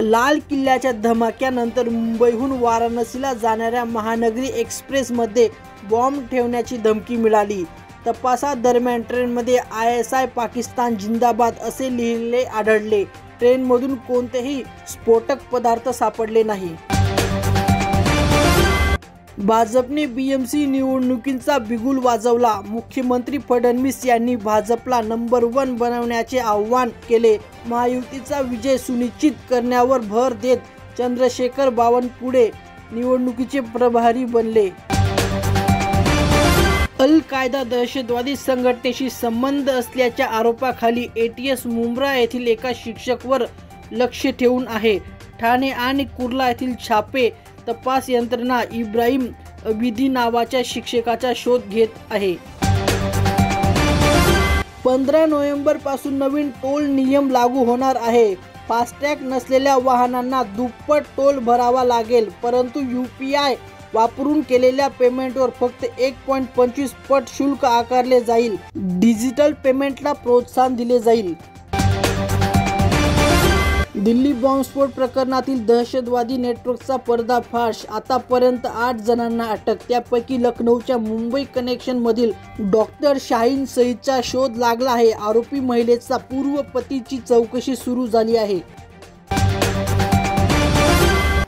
लाल किल्ल्याच्या धमाक्यानंतर मुंबईहून वाराणसीला जाणाऱ्या महानगरी एक्सप्रेसमध्ये बॉम्ब ठेवण्याची धमकी मिळाली। तपासादरम्यान ट्रेनमध्ये ISI पाकिस्तान जिंदाबाद असे लिहिलेले आढळले। ट्रेनमधून कोणतेही स्फोटक पदार्थ सापडले नाही। भाजपने BMC निवडणुकीचा बिगुल वाजवला। मुख्यमंत्री फडणवीस यांनी भाजपला नंबर 1 बनवण्याचे आवाहन केले। महायुतीचा विजय सुनिश्चित करण्यावर भर देत चंद्रशेखर बावनकुळे निवडणुकीचे प्रभारी बनले। अल कायदा दहशतवादी संघटनेशी संबंध असल्याच्या आरोपाखाली ATS मुंब्रा येथील एका शिक्षकावर लक्ष ठेवून आहे। ठाणे आणि कुर्ला येथील छापे तपास यंत्रणा इब्राहिम अबिदी नावाच्या शिक्षकाचा शोध घेत आहे। 15 नोव्हेंबर पासून नवीन टोल नियम लागू होणार आहे। फास्टॅग नसलेल्या वाहनांना दुप्पट टोल भरावा लागेल, परंतु UPI वापरून केलेल्या पेमेंटवर फक्त 1.25 पट शुल्क आकारले जाईल। डिजिटल पेमेंटला प्रोत्साहन दिले जाईल। दिल्ली बॉम्बस्फोट प्रकरणातील दहशतवादी नेटवर्कचा पर्दाफाश। आतापर्यंत 8 जणांना अटक, त्यापैकी लखनौच्या मुंबई कनेक्शन मधील डॉक्टर शाहीन सईदचा शोध लागला आहे। आरोपी महिलेचा पूर्व पतीची चौकशी सुरू झाली आहे।